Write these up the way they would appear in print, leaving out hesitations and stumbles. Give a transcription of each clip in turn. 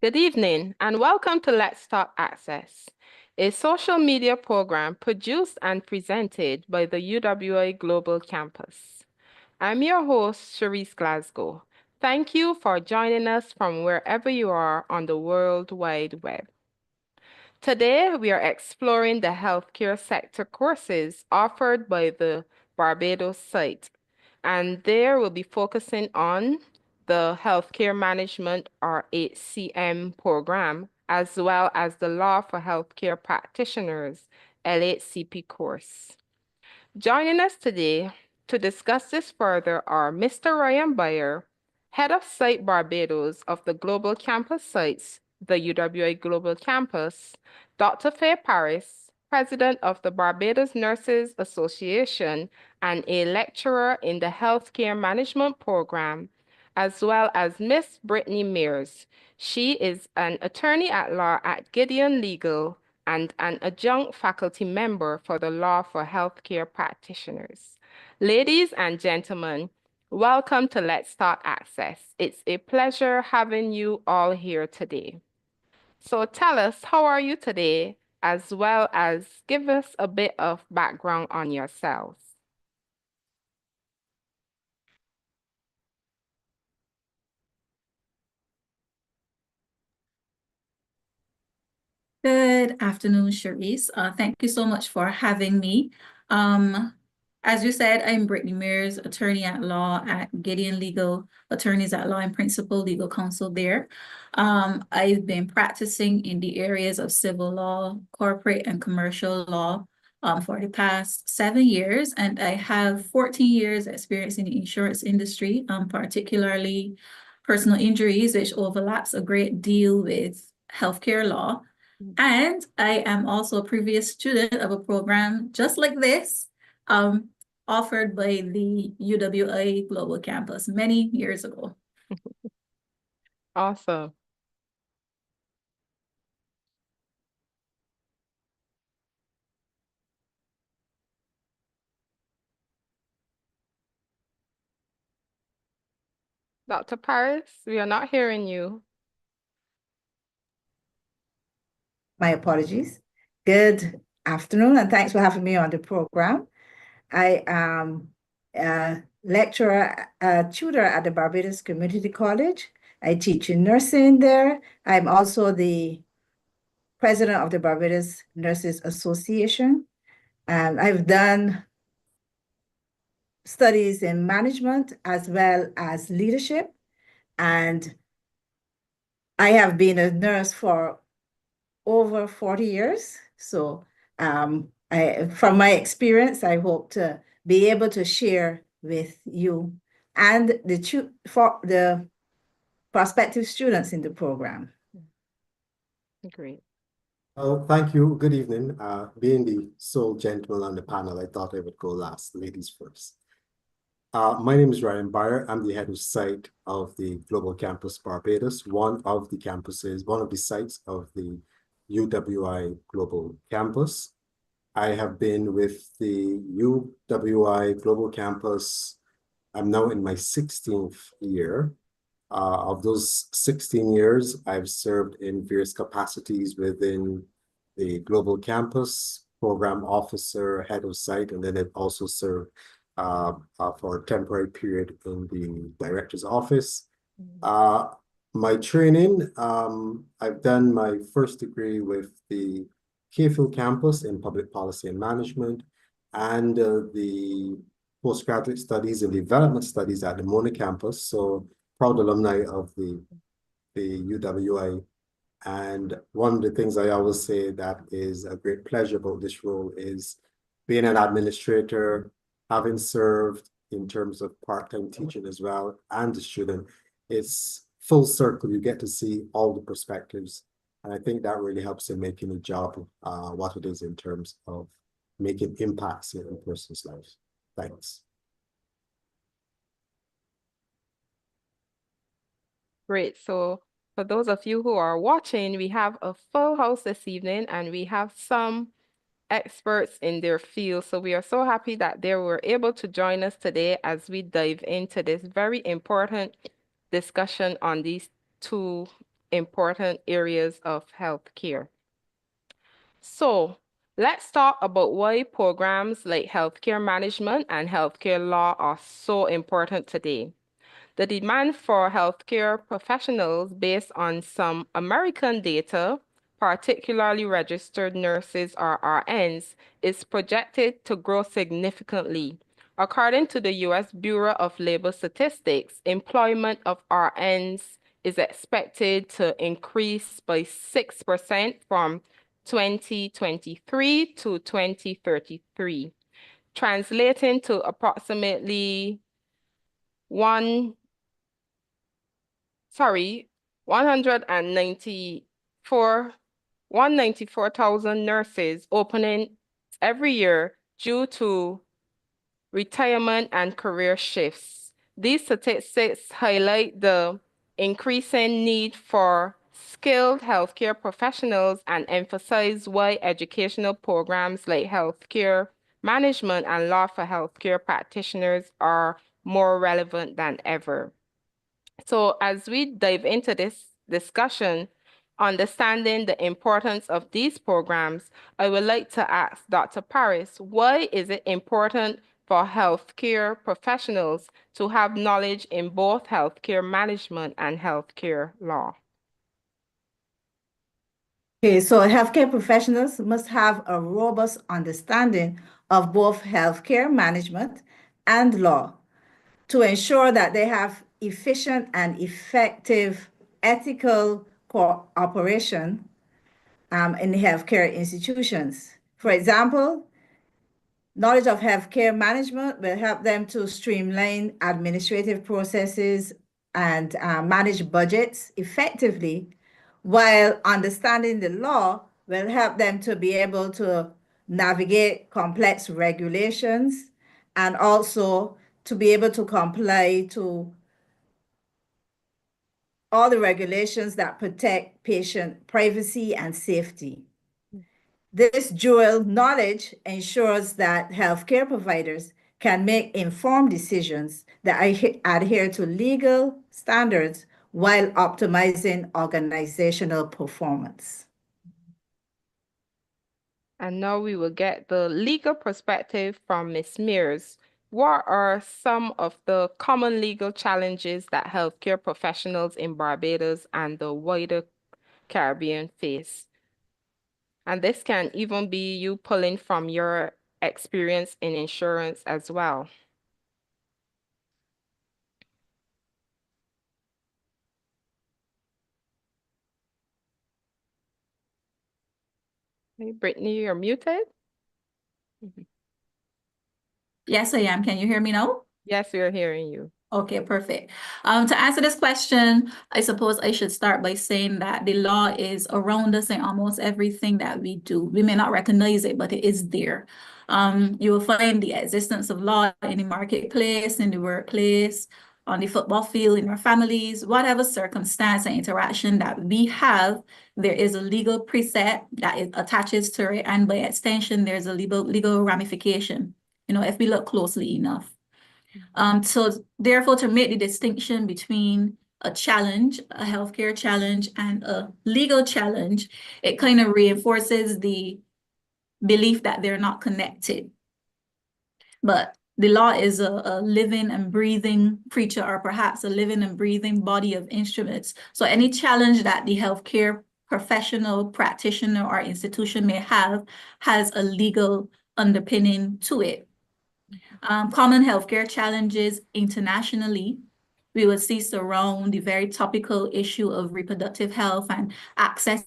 Good evening, and welcome to Let's Talk Access, a social media program produced and presented by the UWA Global Campus. I'm your host, Cherise Glasgow. Thank you for joining us from wherever you are on the World Wide Web. Today, we are exploring the healthcare sector courses offered by the Barbados site, and there we'll be focusing on the Healthcare Management or HCM program, as well as the Law for Healthcare Practitioners LHCP course. Joining us today to discuss this further are Mr. Ryan Bayer, Head of Site Barbados of the Global Campus Sites, the UWA Global Campus, Dr. Faye Paris, President of the Barbados Nurses Association and a lecturer in the Healthcare Management Program, as well as Miss Brittany Mears. She is an attorney at law at Gideon Legal and an adjunct faculty member for the Law for Healthcare Practitioners. Ladies and gentlemen, welcome to Let's Talk Access. It's a pleasure having you all here today. So tell us, how are you today, as well as give us a bit of background on yourselves. Good afternoon, Cherise. Thank you so much for having me. As you said, I'm Brittany Mears, attorney at law at Gideon Legal, attorneys at law and principal legal counsel there. I've been practicing in the areas of civil law, corporate and commercial law for the past 7 years, and I have 14 years experience in the insurance industry, particularly personal injuries, which overlaps a great deal with healthcare law. And I am also a previous student of a program just like this, offered by the UWA Global Campus many years ago. Awesome. Dr. Paris, we are not hearing you. My apologies. Good afternoon, and thanks for having me on the program. I am a lecturer, a tutor at the Barbados Community College. I teach in nursing there. I'm also the president of the Barbados Nurses Association. And I've done studies in management as well as leadership. And I have been a nurse for over 40 years. So from my experience, I hope to be able to share with you and for the prospective students in the program. Great. Oh, thank you. Good evening. Being the sole gentleman on the panel, I thought I would go last. Ladies first. My name is Ryan Bayer. I'm the head of site of the Global Campus Barbados, one of the sites of the UWI Global Campus. I have been with the UWI Global Campus. I'm now in my 16th year. Of those 16 years, I've served in various capacities within the Global Campus, program officer, head of site, and then I've also served for a temporary period in the director's office. My training, I've done my first degree with the Cayfield campus in public policy and management, and the postgraduate studies and development studies at the Mona campus. So proud alumni of the UWI. And one of the things I always say that is a great pleasure about this role is being an administrator, having served in terms of part-time teaching as well, and the student. It's full circle. You get to see all the perspectives. And I think that really helps in making the job what it is in terms of making impacts in a person's life. Thanks. Great. So for those of you who are watching, we have a full house this evening and we have some experts in their field. So we are so happy that they were able to join us today as we dive into this very important discussion on these two important areas of healthcare. So let's talk about why programs like healthcare management and healthcare law are so important today. The demand for healthcare professionals based on some American data, particularly registered nurses or RNs, is projected to grow significantly. According to the U.S. Bureau of Labor Statistics, employment of RNs is expected to increase by 6% from 2023 to 2033, translating to approximately 194,000 nurses opening every year due to retirement and career shifts. These statistics highlight the increasing need for skilled healthcare professionals and emphasize why educational programs like healthcare management and law for healthcare practitioners are more relevant than ever. So as we dive into this discussion, understanding the importance of these programs, I would like to ask Dr. Paris, why is it important for healthcare professionals to have knowledge in both healthcare management and healthcare law? Okay, so healthcare professionals must have a robust understanding of both healthcare management and law to ensure that they have efficient and effective ethical cooperation in healthcare institutions. For example, knowledge of healthcare management will help them to streamline administrative processes and manage budgets effectively, while understanding the law will help them to be able to navigate complex regulations and also to be able to comply to all the regulations that protect patient privacy and safety. This dual knowledge ensures that healthcare providers can make informed decisions that adhere to legal standards while optimizing organizational performance. And now we will get the legal perspective from Ms. Mears. What are some of the common legal challenges that healthcare professionals in Barbados and the wider Caribbean face? And this can even be you pulling from your experience in insurance as well. Hey, Brittany, you're muted. Yes, I am. Can you hear me now? Yes, we're hearing you. Okay, perfect. To answer this question, I suppose I should start by saying that the law is around us in almost everything that we do. We may not recognize it, but it is there. You will find the existence of law in the marketplace, in the workplace, on the football field, in our families, whatever circumstance and interaction that we have, there is a legal preset that it attaches to it, and by extension, there's a legal ramification, if we look closely enough. So therefore, to make the distinction between a challenge, a healthcare challenge, and a legal challenge, it kind of reinforces the belief that they're not connected. But the law is a living and breathing creature, or perhaps a living and breathing body of instruments. So any challenge that the healthcare professional, practitioner, or institution may have has a legal underpinning to it. Common healthcare challenges internationally, we would see surround the very topical issue of reproductive health and access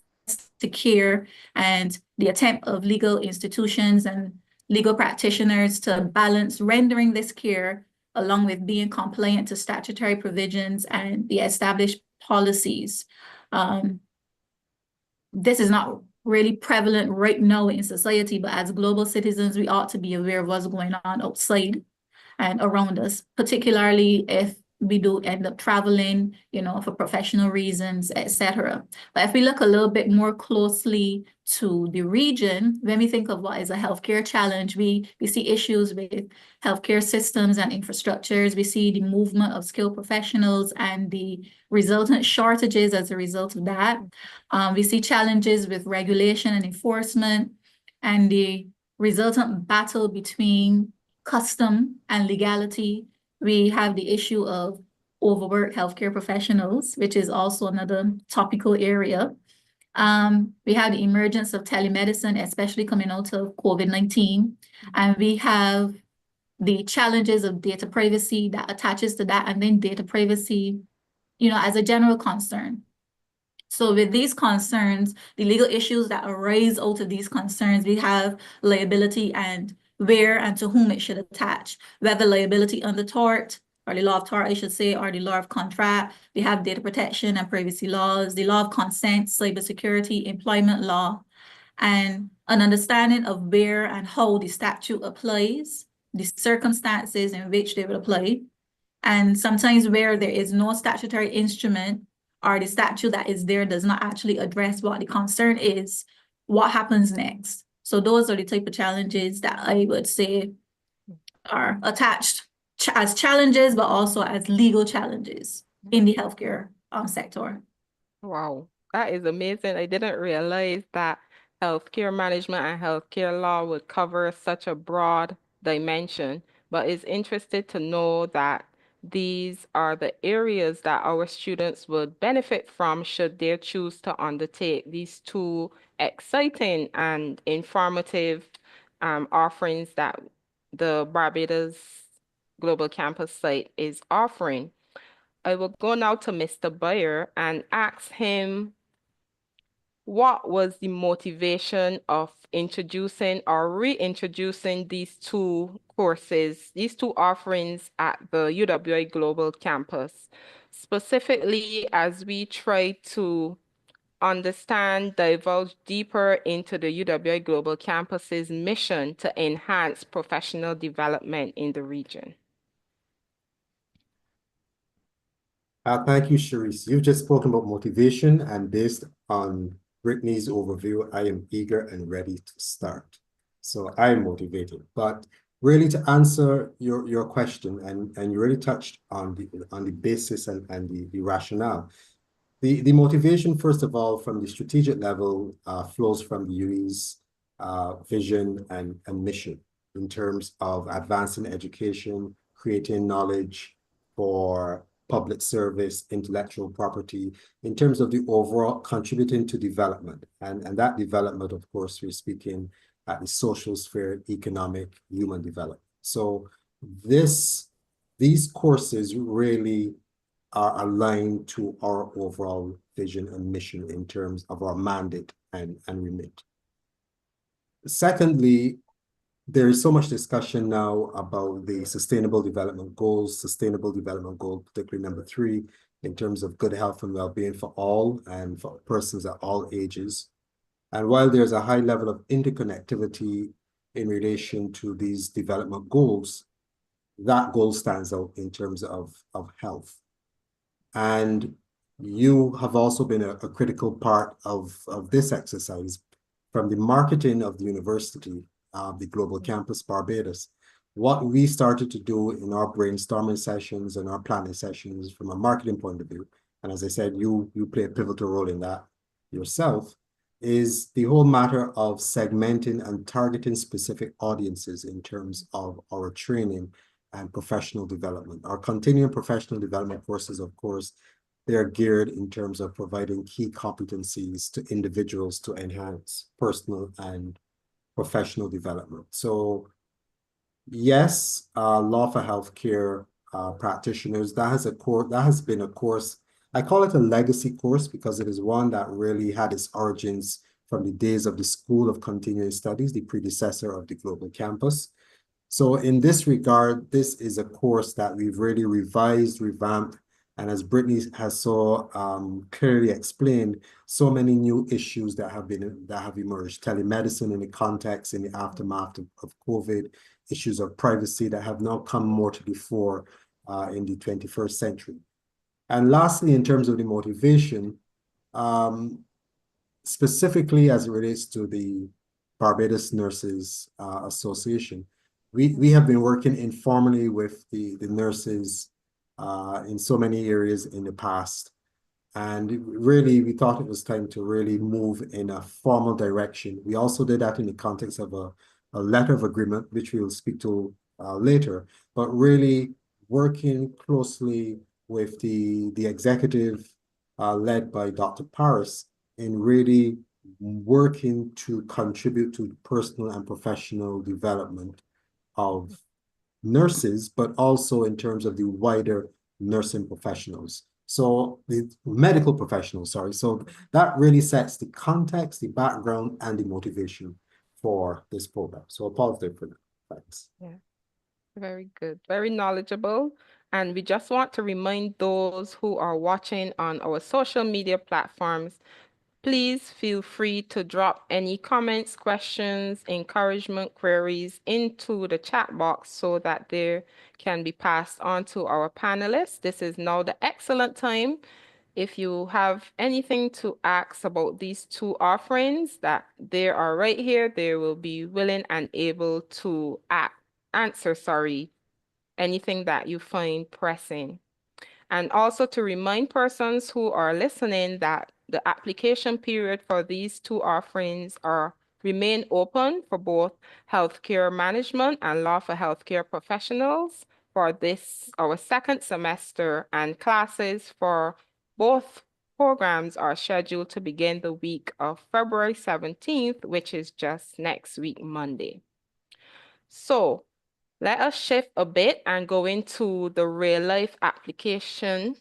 to care, and the attempt of legal institutions and legal practitioners to balance rendering this care along with being compliant to statutory provisions and the established policies. This is not really prevalent right now in society, but as global citizens, we ought to be aware of what's going on outside and around us, particularly if we do end up traveling, for professional reasons, etc. But if we look a little bit more closely to the region, when we think of what is a healthcare challenge, we see issues with healthcare systems and infrastructures. We see the movement of skilled professionals and the resultant shortages as a result of that. We see challenges with regulation and enforcement and the resultant battle between custom and legality. We have the issue of overworked healthcare professionals, which is also another topical area. We have the emergence of telemedicine, especially coming out of COVID-19. And we have the challenges of data privacy that attaches to that, and then data privacy, as a general concern. So with these concerns, the legal issues that arise out of these concerns, we have liability and where and to whom it should attach, whether liability under tort, or the law of tort, I should say, or the law of contract. We have data protection and privacy laws, the law of consent, cybersecurity, employment law, and an understanding of where and how the statute applies, the circumstances in which they will apply, and sometimes where there is no statutory instrument or the statute that is there does not actually address what the concern is, what happens next? So those are the type of challenges that I would say are attached as challenges, but also as legal challenges in the healthcare sector. Wow, that is amazing. I didn't realize that healthcare management and healthcare law would cover such a broad dimension, but it's interesting to know that these are the areas that our students would benefit from should they choose to undertake these two exciting and informative offerings that the Barbados Global Campus site is offering. I will go now to Mr. Buyer and ask him what was the motivation of introducing or reintroducing these two courses, these two offerings at the UWI Global Campus, specifically as we try to understand, divulge deeper into the UWI Global Campus's mission to enhance professional development in the region. Thank you, Sharice. You've just spoken about motivation, and based on Brittany's overview, I am eager and ready to start. So I'm motivated, but really to answer your question, and you really touched on the basis and the rationale. The motivation, first of all, from the strategic level, flows from the UWI's vision and mission in terms of advancing education, creating knowledge for public service, intellectual property, in terms of the overall contributing to development. And that development, of course, we're speaking at the social sphere, economic, human development. So these courses really are aligned to our overall vision and mission in terms of our mandate and remit. Secondly, there is so much discussion now about the Sustainable Development Goals, particularly number 3, in terms of good health and well-being for all and for persons at all ages. And while there's a high level of interconnectivity in relation to these development goals, that goal stands out in terms of health. And you have also been a critical part of this exercise from the marketing of the university, the Global Campus Barbados. What we started to do in our brainstorming sessions and our planning sessions from a marketing point of view, and as I said, you play a pivotal role in that yourself, is the whole matter of segmenting and targeting specific audiences in terms of our training and professional development. Our continuing professional development courses, of course, they're geared in terms of providing key competencies to individuals to enhance personal and professional development. So yes, law for healthcare practitioners, that has been a course. I call it a legacy course because it is one that really had its origins from the days of the School of Continuing Studies, the predecessor of the Global Campus. So in this regard, this is a course that we've really revised, revamped, and as Brittany has so clearly explained, so many new issues that have emerged. Telemedicine in the context, in the aftermath of COVID, issues of privacy that have now come more to the fore in the 21st century. And lastly, in terms of the motivation, specifically as it relates to the Barbados Nurses Association, we have been working informally with the nurses in so many areas in the past. And really, we thought it was time to really move in a formal direction. We also did that in the context of a letter of agreement, which we will speak to later, but really working closely with the executive led by Dr. Paris in really working to contribute to personal and professional development of nurses, but also in terms of the wider nursing professionals. So the medical professionals, sorry. So that really sets the context, the background, and the motivation for this program. So I'll pause there for now. Thanks. Yeah, very good, very knowledgeable. And we just want to remind those who are watching on our social media platforms, please feel free to drop any comments, questions, encouragement, queries into the chat box so that they can be passed on to our panelists. This is now the excellent time. If you have anything to ask about these two offerings, that they are right here, they will be willing and able to answer, anything that you find pressing. And also to remind persons who are listening that the application period for these two offerings remain open for both healthcare management and law for healthcare professionals for this, our second semester, and classes for both programs are scheduled to begin the week of February 17th, which is just next week, Monday. So let us shift a bit and go into the real life application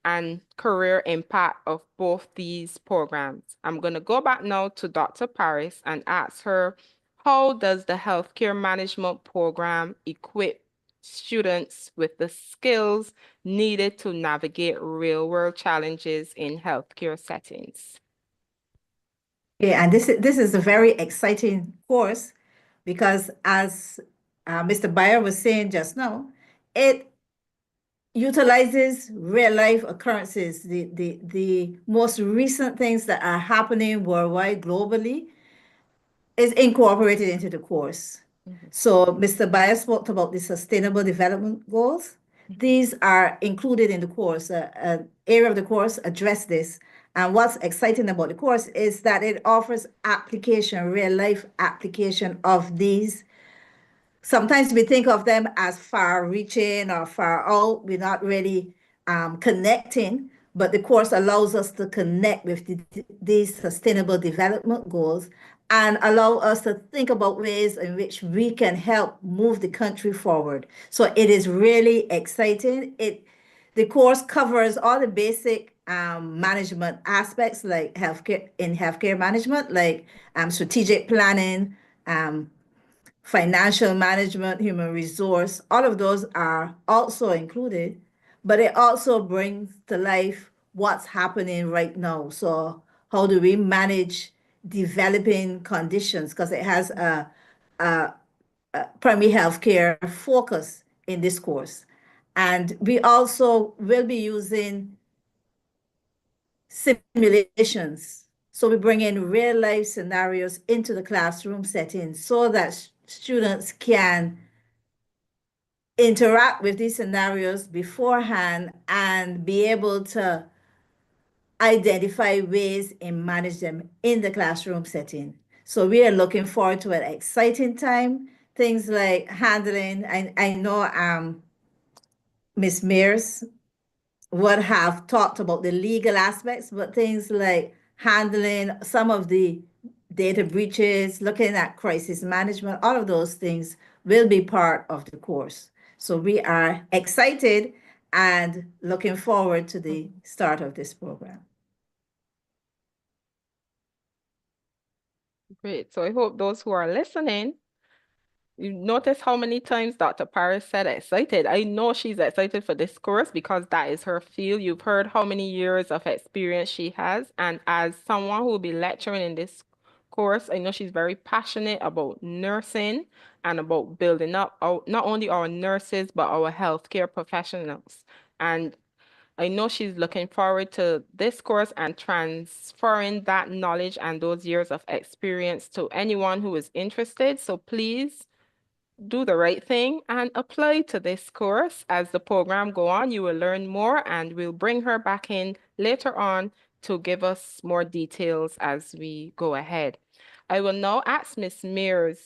and career impact of both these programs. I'm going to go back now to Dr. Paris and ask her, how does the healthcare management program equip students with the skills needed to navigate real-world challenges in healthcare settings? Yeah, and this is a very exciting course because as Mr. Bayer was saying just now, it utilizes real life occurrences, the most recent things that are happening worldwide, globally, is incorporated into the course. So Mr. Bayer spoke about the Sustainable Development Goals. These are included in the course. An area of the course address this. And what's exciting about the course is that it offers application, real life application of these. Sometimes we think of them as far reaching or far out. We're not really connecting, but the course allows us to connect with these sustainable development goals and allow us to think about ways in which we can help move the country forward. So it is really exciting. The course covers all the basic management aspects like healthcare management, like strategic planning, financial management, human resource. All of those are also included, but it also brings to life what's happening right now. So how do we manage developing conditions? Because it has a primary healthcare focus in this course. And we also will be using simulations. So we bring in real life scenarios into the classroom setting so that students can interact with these scenarios beforehand and be able to identify ways and manage them in the classroom setting. So we are looking forward to an exciting time. Things like handling, I know Ms. Mears would have talked about the legal aspects, but things like handling some of the data breaches, looking at crisis management, all of those things will be part of the course. So we are excited and looking forward to the start of this program. Great. So I hope those who are listening, you notice how many times Dr. Paris said excited. I know she's excited for this course because that is her field. You've heard how many years of experience she has. And as someone who will be lecturing in this course. I know she's very passionate about nursing and about building up not only our nurses, but our healthcare professionals. And I know she's looking forward to this course and transferring that knowledge and those years of experience to anyone who is interested. So please do the right thing and apply to this course. As the program go on, you will learn more, and we'll bring her back in later on to give us more details as we go ahead. I will now ask Ms. Mears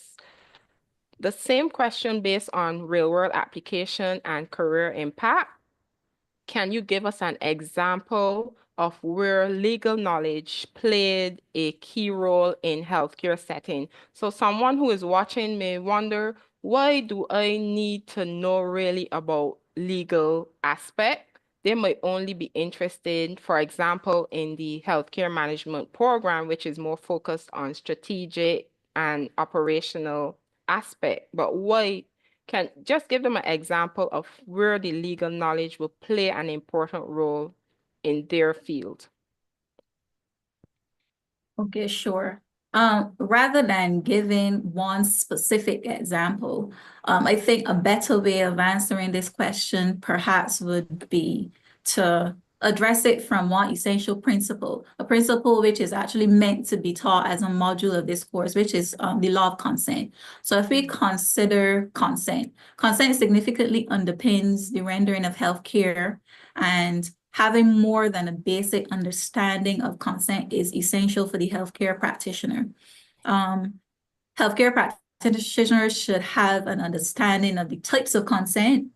the same question based on real-world application and career impact. Can you give us an example of where legal knowledge played a key role in healthcare setting? So someone who is watching may wonder, why do I need to know really about legal aspect? They might only be interested, for example, in the healthcare management program, which is more focused on strategic and operational aspect. But why? Can just give them an example of where the legal knowledge will play an important role in their field. Okay, sure. Rather than giving one specific example, I think a better way of answering this question perhaps would be to address it from one essential principle, a principle which is actually meant to be taught as a module of this course, which is the law of consent. So if we consider consent significantly underpins the rendering of healthcare, and having more than a basic understanding of consent is essential for the healthcare practitioner. Healthcare practitioners should have an understanding of the types of consent,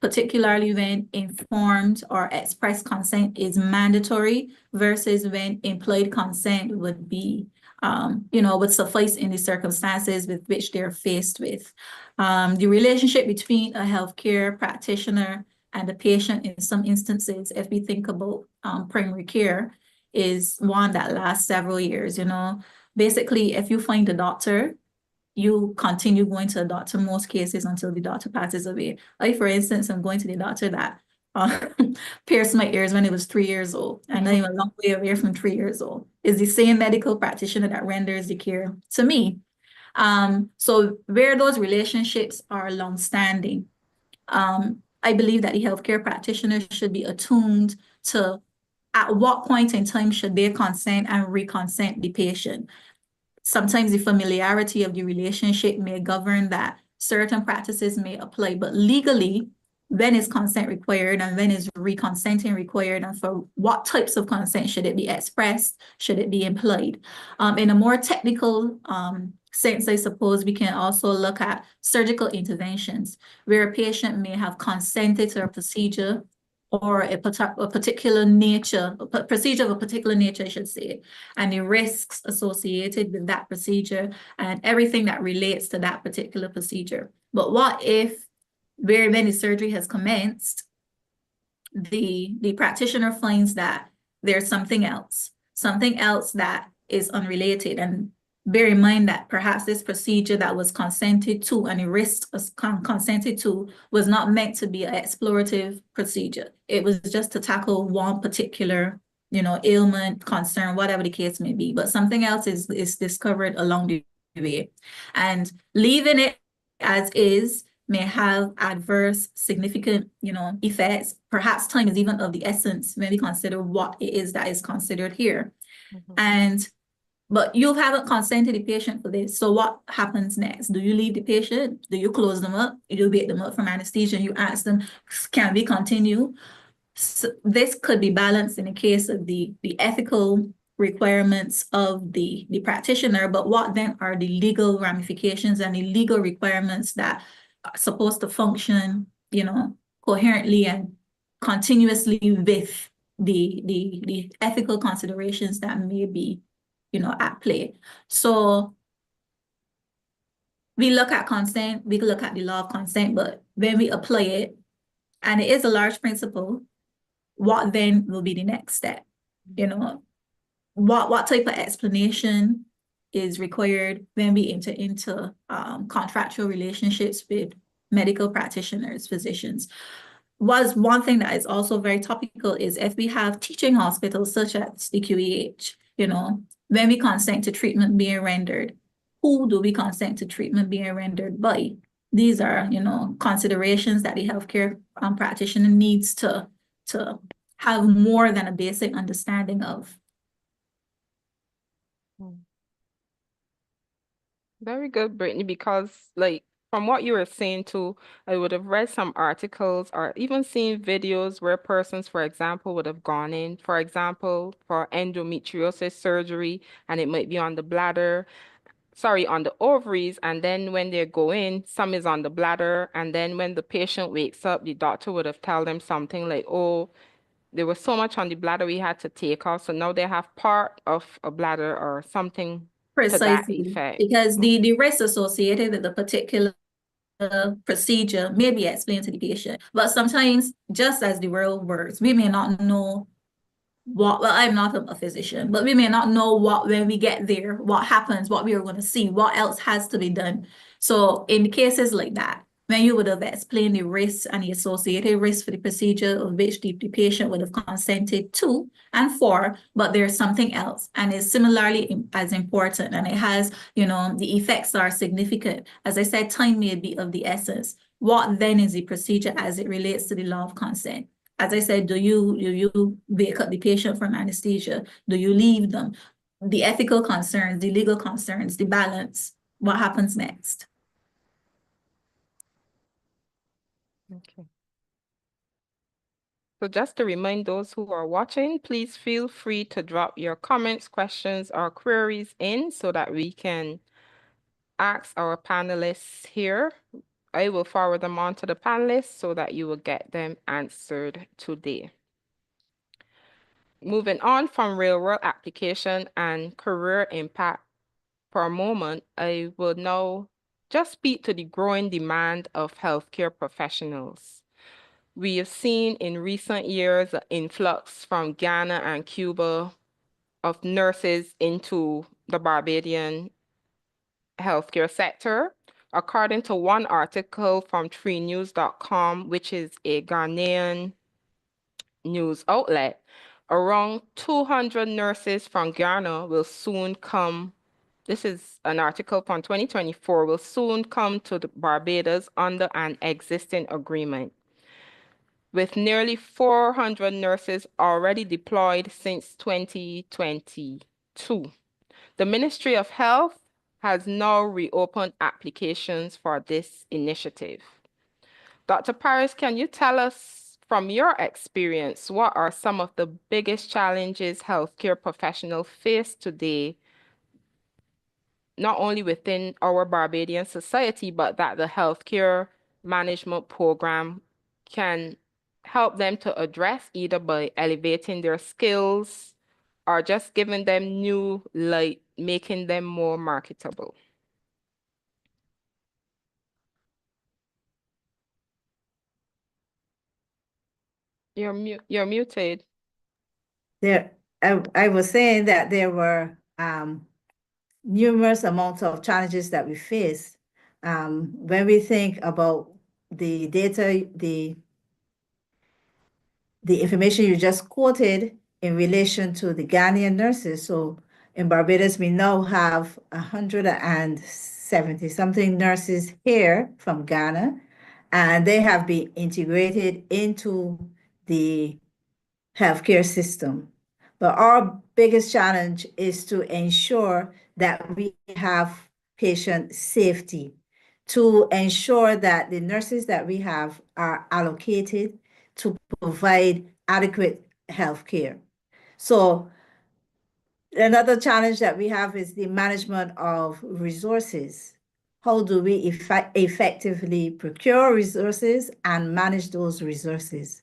particularly when informed or express consent is mandatory versus when implied consent would be, would suffice in the circumstances with which they're faced with. The relationship between a healthcare practitioner and the patient in some instances, if we think about primary care, is one that lasts several years. Basically, if you find a doctor, you continue going to the doctor in most cases until the doctor passes away. Like, for instance, I'm going to the doctor that pierced my ears when I was 3 years old, and I'm a long way away from 3 years old. It's the same medical practitioner that renders the care to me. So where those relationships are long-standing, I believe that the healthcare practitioner should be attuned to at what point in time should they consent and reconsent the patient. Sometimes the familiarity of the relationship may govern that certain practices may apply, but legally, when is consent required and when is reconsenting required, and for what types of consent should it be expressed, should it be implied? In a more technical sense, I suppose we can also look at surgical interventions where a patient may have consented to a procedure or a particular nature, a procedure of a particular nature, I should say, and the risks associated with that procedure and everything that relates to that particular procedure. But what if, where when the surgery has commenced, the practitioner finds that there's something else that is unrelated? And bear in mind that perhaps this procedure that was consented to and the risk was consented to was not meant to be an explorative procedure. It was just to tackle one particular, ailment, concern, whatever the case may be. But something else is discovered along the way. And leaving it as is may have adverse, significant, effects. Perhaps time is even of the essence when we consider what it is that is considered here. But you haven't consented the patient for this. So what happens next? Do you leave the patient? Do you close them up? You wake them up from anesthesia and you ask them, can we continue? So this could be balanced in the case of the ethical requirements of the practitioner, but what then are the legal ramifications and the legal requirements that are supposed to function, coherently and continuously with the ethical considerations that may be at play. So we look at consent, we look at the law of consent, but when we apply it, and it is a large principle, what then will be the next step? What type of explanation is required when we enter into contractual relationships with medical practitioners, physicians? One thing that is also very topical is if we have teaching hospitals such as the QEH, when we consent to treatment being rendered, who do we consent to treatment being rendered by? These are, considerations that the healthcare practitioner needs to have more than a basic understanding of. Very good, Brittany, because like from what you were saying too, I would have read some articles or even seen videos where persons, for example, would have gone in, for example, for endometriosis surgery, and it might be on the bladder, sorry, on the ovaries, and then when they go in, some is on the bladder, and then when the patient wakes up, the doctor would have told them something like, oh, there was so much on the bladder we had to take off, so now they have part of a bladder or something to that Precisely, effect. because the risk associated with the particular procedure may be explained to the patient, but sometimes, just as the world works, we may not know well, I'm not a physician, but we may not know when we get there, what happens, what we are going to see, what else has to be done. So in cases like that, when you would have explained the risks and the associated risks for the procedure of which the patient would have consented to and for, but there's something else and is similarly as important, and it has, the effects are significant. As I said, time may be of the essence. What then is the procedure as it relates to the law of consent? As I said, do you wake up the patient from anesthesia? Do you leave them? The ethical concerns, the legal concerns, the balance, what happens next? Okay. So just to remind those who are watching, please feel free to drop your comments, questions, or queries in so that we can ask our panelists here. I will forward them on to the panelists so that you will get them answered today. Moving on from real-world application and career impact for a moment, I will now just speak to the growing demand of healthcare professionals. We have seen in recent years an influx from Ghana and Cuba of nurses into the Barbadian healthcare sector. According to one article from TreeNews.com, which is a Ghanaian news outlet, around 200 nurses from Ghana will soon come. This is an article from 2024, will soon come to the Barbados under an existing agreement. With nearly 400 nurses already deployed since 2022. The Ministry of Health has now reopened applications for this initiative. Dr. Paris, can you tell us from your experience, what are some of the biggest challenges healthcare professionals face today, not only within our Barbadian society, but that the healthcare management program can help them to address either by elevating their skills or just giving them new light, making them more marketable? You're muted. I was saying that there were numerous amounts of challenges that we face when we think about the data, the information you just quoted in relation to the Ghanaian nurses. So in Barbados, we now have 170 something nurses here from Ghana, and they have been integrated into the healthcare system. But our biggest challenge is to ensure that we have patient safety, to ensure that the nurses that we have are allocated to provide adequate health care. So another challenge that we have is the management of resources. How do we effectively procure resources and manage those resources?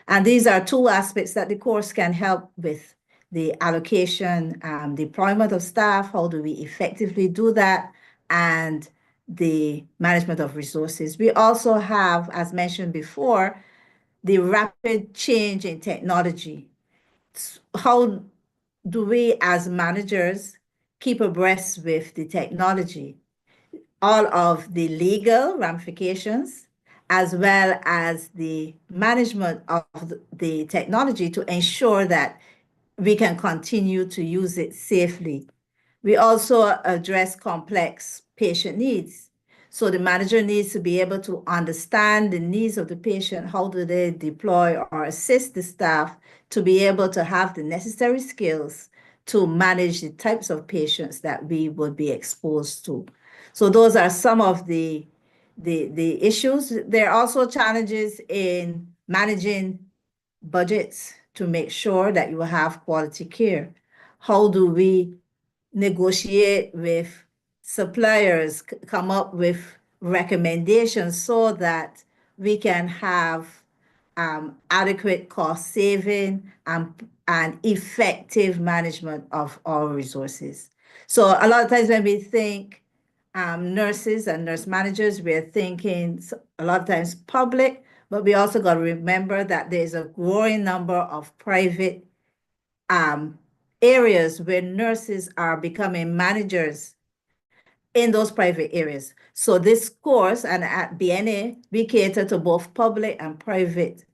And these are two aspects that the course can help with: the allocation, deployment of staff, how do we effectively do that, and the management of resources. We also have, as mentioned before, the rapid change in technology. How do we as managers keep abreast with the technology, all of the legal ramifications, as well as the management of the technology to ensure that we can continue to use it safely. We also address complex patient needs. So the manager needs to be able to understand the needs of the patient. How do they deploy or assist the staff to be able to have the necessary skills to manage the types of patients that we would be exposed to? So those are some of the issues. There are also challenges in managing budgets to make sure that you have quality care. How do we negotiate with suppliers, come up with recommendations so that we can have adequate cost saving and effective management of our resources. So a lot of times when we think nurses and nurse managers, we're thinking a lot of times public, but we also got to remember that there's a growing number of private areas where nurses are becoming managers in those private areas. So this course, and at BNA, we cater to both public and private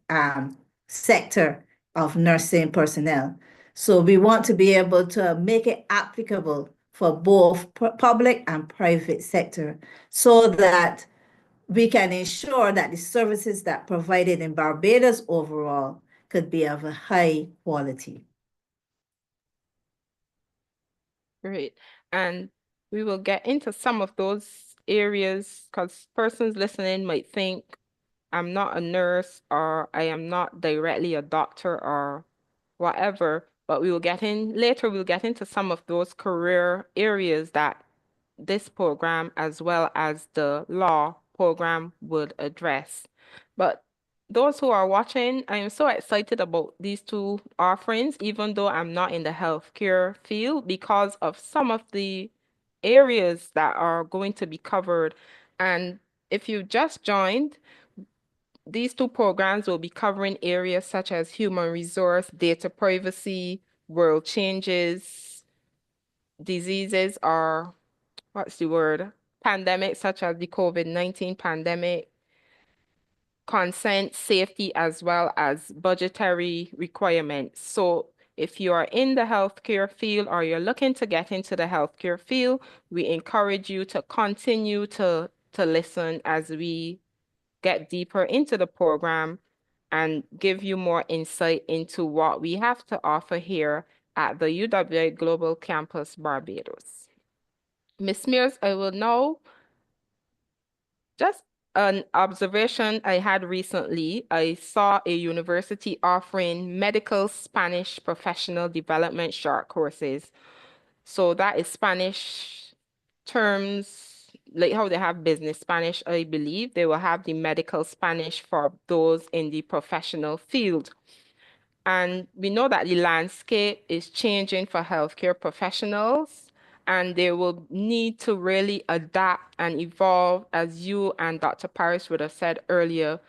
sector of nursing personnel. So we want to be able to make it applicable for both public and private sector so that we can ensure that the services that provided in Barbados overall could be of a high quality. Great. And we will get into some of those areas because persons listening might think I'm not a nurse or I am not directly a doctor or whatever, but we will get in later, we'll get into some of those career areas that this program as well as the law program would address. But those who are watching, I am so excited about these two offerings, even though I'm not in the healthcare field, because of some of the areas that are going to be covered. And if you just joined, these two programs will be covering areas such as human resource, data privacy, world changes, diseases, or what's the word? Pandemics such as the COVID-19 pandemic, consent, safety, as well as budgetary requirements. So if you are in the healthcare field or you're looking to get into the healthcare field, we encourage you to continue to listen as we get deeper into the program and give you more insight into what we have to offer here at the UWI Global Campus Barbados. Ms. Mears, I will now just an observation I had recently. I saw a university offering medical Spanish professional development short courses. So that is Spanish terms, like how they have business Spanish, I believe. They will have the medical Spanish for those in the professional field. And we know that the landscape is changing for healthcare professionals, and they will need to really adapt and evolve, as you and Dr. Paris would have said earlier,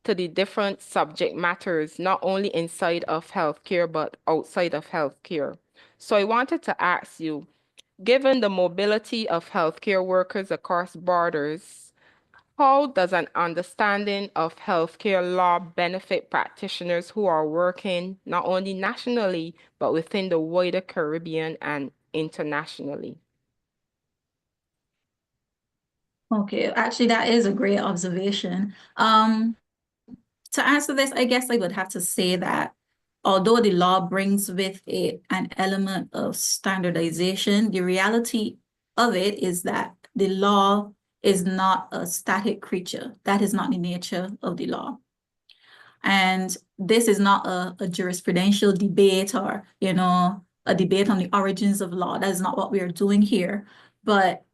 to the different subject matters, not only inside of healthcare, but outside of healthcare. So I wanted to ask you, given the mobility of healthcare workers across borders, how does an understanding of healthcare law benefit practitioners who are working not only nationally, but within the wider Caribbean and internationally? Okay, actually, that is a great observation. To answer this, I guess I would have to say that although the law brings with it an element of standardization, the reality of it is that the law is not a static creature. That is not the nature of the law. And this is not a jurisprudential debate or, a debate on the origins of law. That is not what we are doing here. But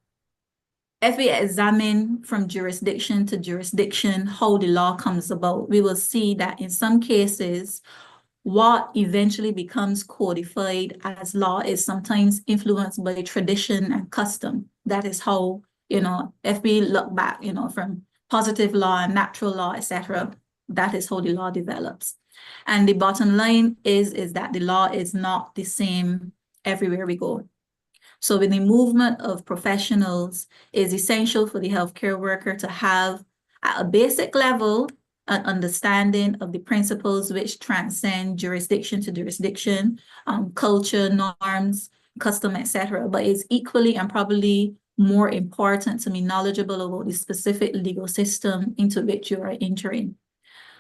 if we examine from jurisdiction to jurisdiction how the law comes about, we will see that in some cases, what eventually becomes codified as law is sometimes influenced by tradition and custom. That is how, if we look back, from positive law and natural law, etc., that is how the law develops. And the bottom line is that the law is not the same everywhere we go. So in the movement of professionals, it is essential for the healthcare worker to have, at a basic level, an understanding of the principles which transcend jurisdiction to jurisdiction, culture, norms, custom, etc. But it's equally and probably more important to be knowledgeable about the specific legal system into which you are entering.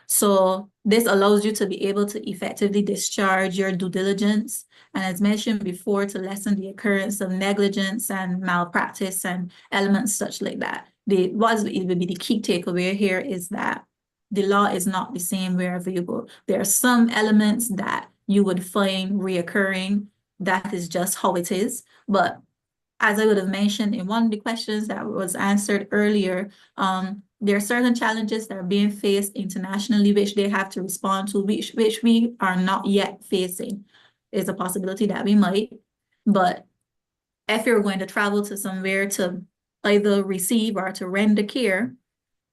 So this allows you to be able to effectively discharge your due diligence, and as mentioned before, to lessen the occurrence of negligence and malpractice and elements such like that. What will be the key takeaway here is that the law is not the same wherever you go. There are some elements that you would find reoccurring. That is just how it is. But as I would have mentioned in one of the questions that was answered earlier, there are certain challenges that are being faced internationally, which they have to respond to, which we are not yet facing. There's a possibility that we might, but if you're going to travel to somewhere to either receive or to render care,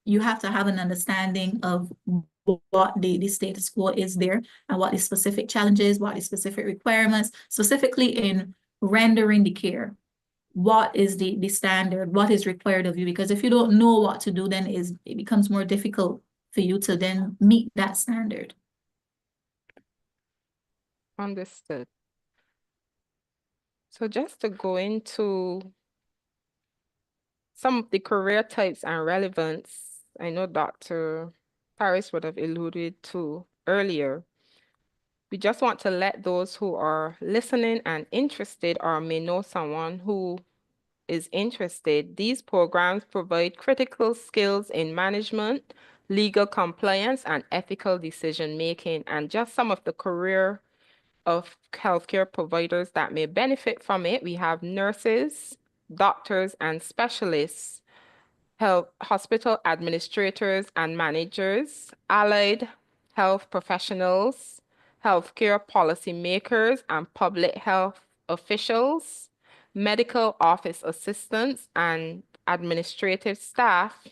you have to have an understanding of what the status quo is there and what the specific challenges, what the specific requirements, specifically in rendering the care. What is the standard, what is required of you? Because if you don't know what to do, then it becomes more difficult for you to then meet that standard. Understood. So just to go into some of the career types and relevance, I know Dr. Paris would have alluded to earlier. We just want to let those who are listening and interested or may know someone who is interested. These programs provide critical skills in management, legal compliance, and ethical decision-making, and just some of the career of healthcare providers that may benefit from it. We have nurses, doctors, and specialists, hospital administrators and managers, allied health professionals, healthcare policymakers and public health officials, medical office assistants and administrative staff,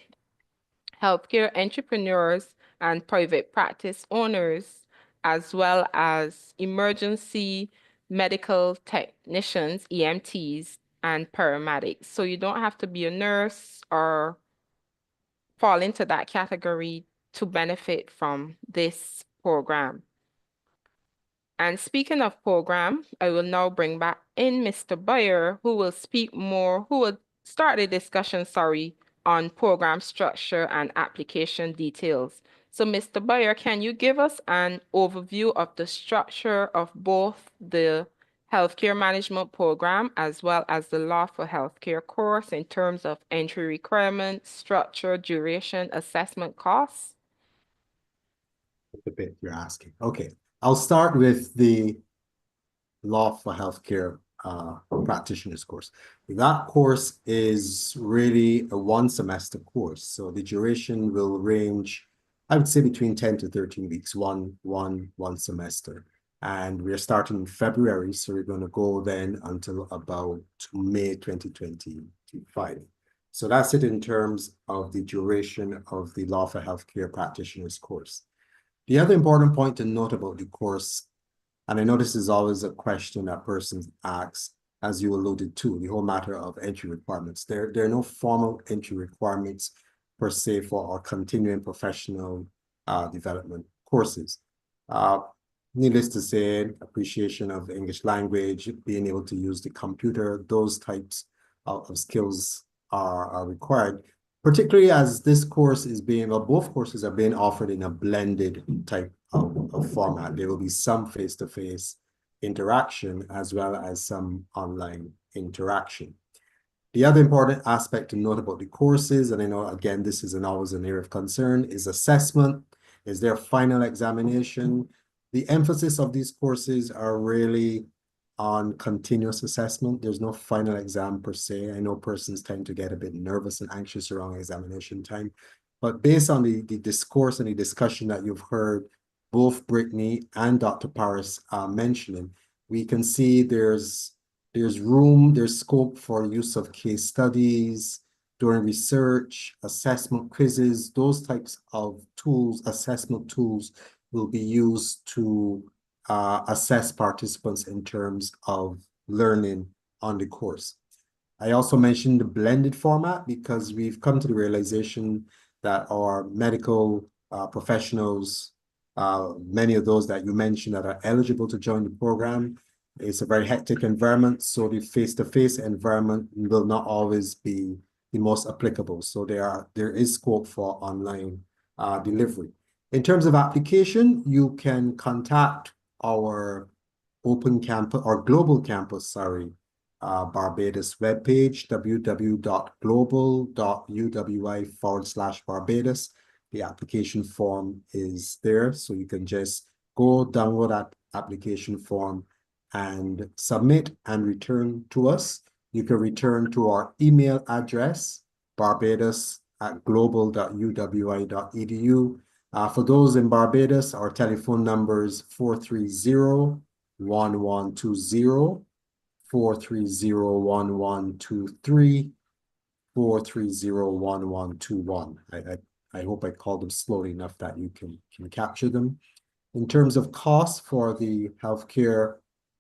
healthcare entrepreneurs and private practice owners, as well as emergency medical technicians, EMTs, and paramedics. So you don't have to be a nurse or fall into that category to benefit from this program. And speaking of program, I will now bring back in Mr. Boyer, who will start the discussion, on program structure and application details. So Mr. Boyer, can you give us an overview of the structure of both the healthcare management program as well as the law for healthcare course in terms of entry requirements, structure, duration, assessment costs? The bit you're asking. Okay, I'll start with the law for healthcare practitioners course. That course is really a one semester course. So the duration will range, I would say, between 10 to 13 weeks, one semester. And we're starting in February, so we're going to go then until about May 2025. So that's it in terms of the duration of the law for healthcare practitioners course. The other important point to note about the course, and I know this is always a question that persons ask, as you alluded to, the whole matter of entry requirements. There are no formal entry requirements per se for our continuing professional development courses. Needless to say, appreciation of the English language, being able to use the computer, those types of skills are required, particularly as this course is both courses are being offered in a blended type of format. There will be some face-to-face interaction as well as some online interaction. The other important aspect to note about the courses, and I know, again, this is always an area of concern, is assessment. Is there a final examination? The emphasis of these courses are really on continuous assessment. There's no final exam per se. I know persons tend to get a bit nervous and anxious around examination time, but based on the discourse and the discussion that you've heard both Brittany and Dr. Paris mentioning, we can see there's scope for use of case studies, during research, assessment quizzes, those types of tools, assessment tools will be used to assess participants in terms of learning on the course. I also mentioned the blended format because we've come to the realization that our medical professionals, many of those that you mentioned that are eligible to join the program. It's a very hectic environment, so the face-to-face environment will not always be the most applicable. So there is scope for online delivery. In terms of application, you can contact our open campus or global campus, Barbados webpage, www.global.uwi/Barbados. The application form is there, so you can just go download that application form and submit and return to us. You can return to our email address, barbados@global.uwi.edu. For those in Barbados, our telephone number is 430-1120, 430-1123, 430-1121. I hope I called them slowly enough that you can capture them. In terms of cost for the healthcare,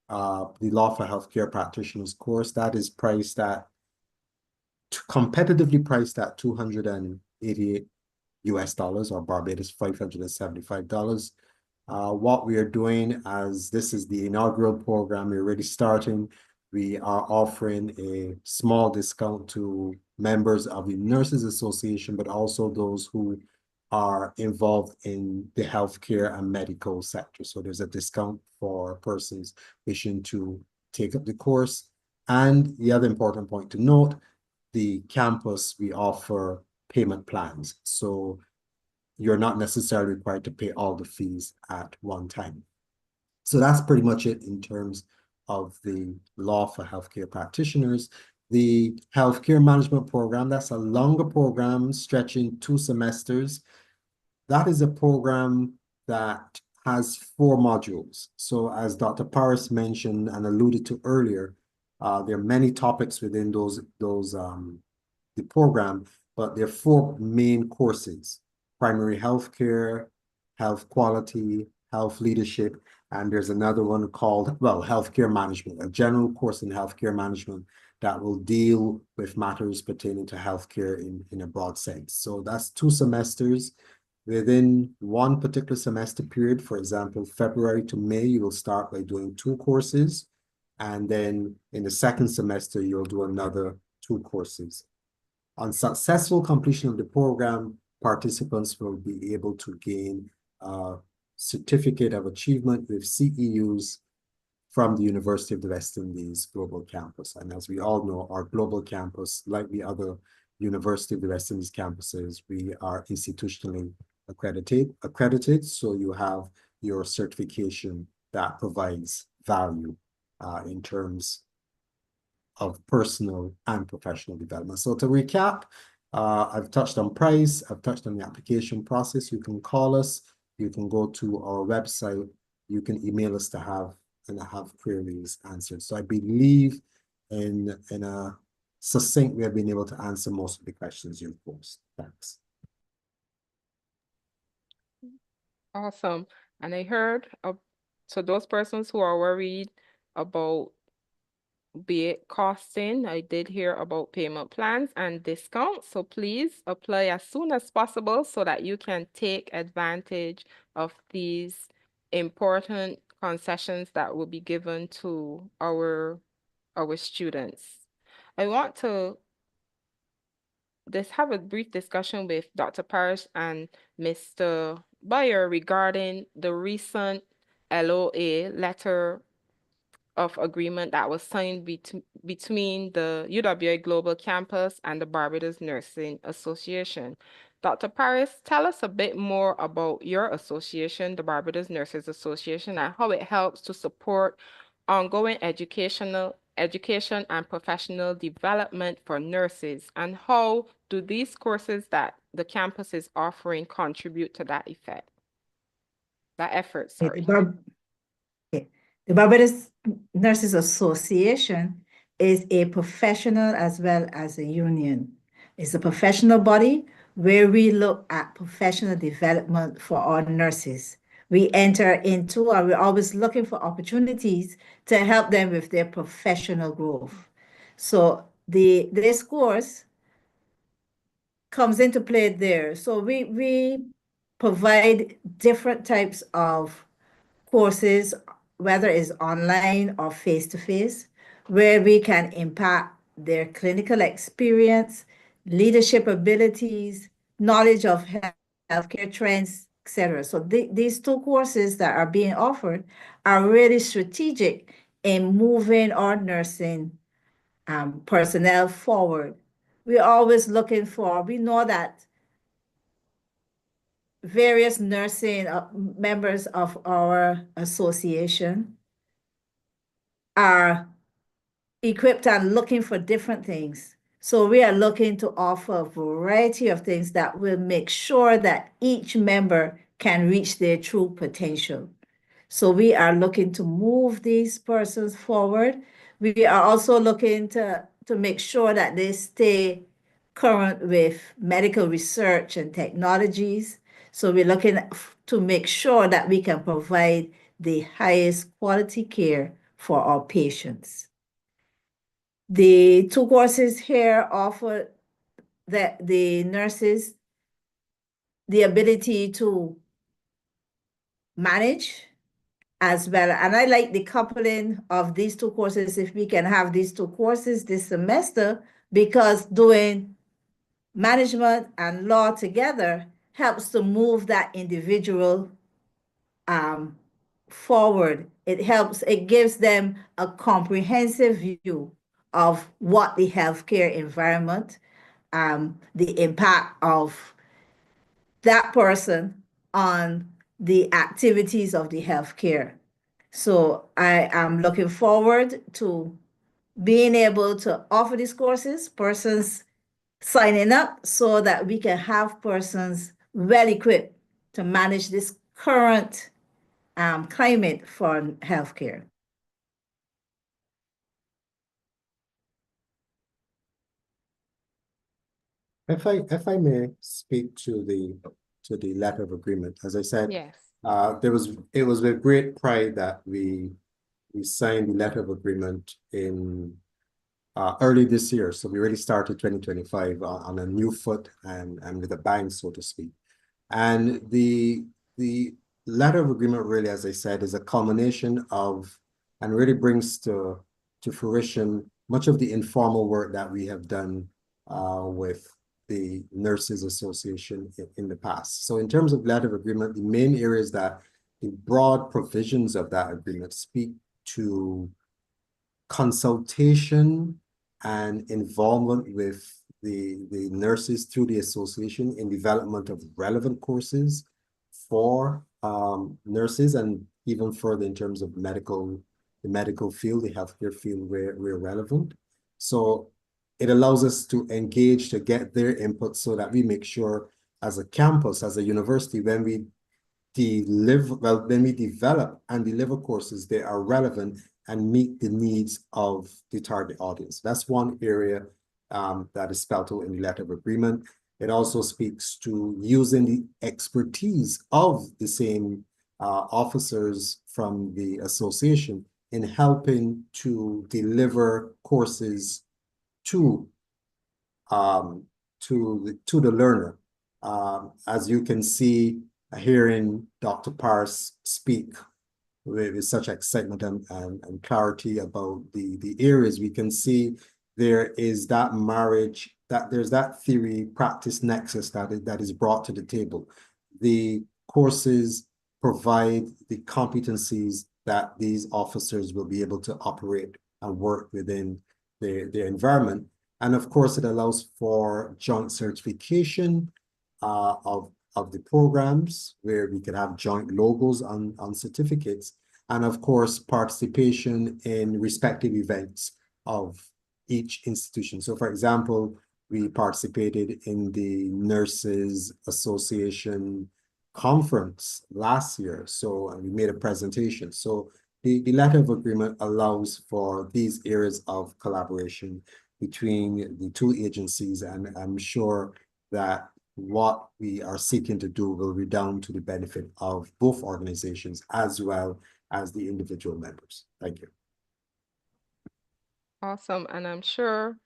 the Law for Healthcare Practitioners course, that is priced at competitively priced at $288 or Barbados $575. What we are doing, as this is the inaugural program, we're already starting. We are offering a small discount to members of the Nurses Association, but also those who are involved in the healthcare and medical sector. So there's a discount for persons wishing to take up the course. And the other important point to note, the campus, we offer payment plans. So you're not necessarily required to pay all the fees at one time. So that's pretty much it in terms of the Law for Healthcare Practitioners. The Healthcare Management Program, that's a longer program stretching 2 semesters. That is a program that has 4 modules. So as Dr. Paris mentioned and alluded to earlier, there are many topics within the program, but there are 4 main courses: primary healthcare, health quality, health leadership, and there's another one called, healthcare management, a general course in healthcare management that will deal with matters pertaining to healthcare in a broad sense. So that's 2 semesters. Within one particular semester period, for example, February to May, you will start by doing 2 courses. And then in the second semester, you'll do another 2 courses. On successful completion of the program, participants will be able to gain a Certificate of Achievement with CEUs from the University of the West Indies Global Campus. And as we all know, our global campus, like the other University of the West Indies campuses, we are institutionally accredited. So you have your certification that provides value in terms of personal and professional development. So to recap, I've touched on price, I've touched on the application process. You can call us, you can go to our website, you can email us to have queries answered. So I believe in a succinct way, I've been able to answer most of the questions you've posed. Thanks. Awesome. And I heard, so those persons who are worried about be it costing, I did hear about payment plans and discounts. So please apply as soon as possible so that you can take advantage of these important concessions that will be given to our students. I want to have a brief discussion with Dr. Parrish and Mr. Bayer regarding the recent LOA, letter of agreement, that was signed between the UWI Global Campus and the Barbados Nursing Association. Dr. Paris, tell us a bit more about your association, the Barbados Nurses Association, and how it helps to support ongoing education and professional development for nurses, and how do these courses that the campus is offering contribute to that effort, sorry. The Barbados Nurses Association is a professional as well as a union. It's a professional body where we look at professional development for our nurses. We enter into, or we're always looking for opportunities to help them with their professional growth. So this course comes into play there. So we provide different types of courses, whether it's online or face-to-face, where we can impact their clinical experience, leadership abilities, knowledge of healthcare trends, etc. So these two courses that are being offered are really strategic in moving our nursing personnel forward. We're always looking for, we know that various nursing members of our association are equipped and looking for different things. So we are looking to offer a variety of things that will make sure that each member can reach their true potential. So we are looking to move these persons forward. We are also looking to make sure that they stay current with medical research and technologies. So we're looking to make sure that we can provide the highest quality care for our patients. The two courses here offer the nurses the ability to manage as well. And I like the coupling of these two courses, if we can have these two courses this semester, because doing management and law together helps to move that individual forward. It gives them a comprehensive view of what the healthcare environment, the impact of that person on the activities of the healthcare. So I am looking forward to being able to offer these courses, persons signing up so that we can have persons well equipped to manage this current climate for healthcare. If I may speak to the letter of agreement, as I said, Yes. it was with great pride that we signed the letter of agreement in early this year. So we really started 2025 on a new foot and with a bang, so to speak. And the letter of agreement really, as I said, is a culmination of and really brings to fruition much of the informal work that we have done with the Nurses Association in the past. So in terms of letter of agreement, the main areas that the broad provisions of that agreement speak to consultation and involvement with the nurses through the association in development of relevant courses for nurses, and even further in terms of the medical field, the healthcare field where relevant. So it allows us to engage, to get their input so that we make sure as a campus, as a university, when we develop and deliver courses, they are relevant and meet the needs of the target audience. That's one area that is spelled out in the letter of agreement. It also speaks to using the expertise of the same officers from the association in helping to deliver courses to the learner. As you can see, hearing Dr. Parse speak with such excitement and clarity about the areas, we can see there is that marriage, that there's that theory practice nexus that is brought to the table. The courses provide the competencies that these officers will be able to operate and work within their environment. And of course, it allows for joint certification of the programs, where we can have joint logos on certificates, and of course, participation in respective events of each institution. So for example, we participated in the Nurses Association conference last year. So we made a presentation. So the letter of agreement allows for these areas of collaboration between the two agencies, and I'm sure that what we are seeking to do will redound to the benefit of both organizations as well as the individual members. Thank you. Awesome. And I'm sure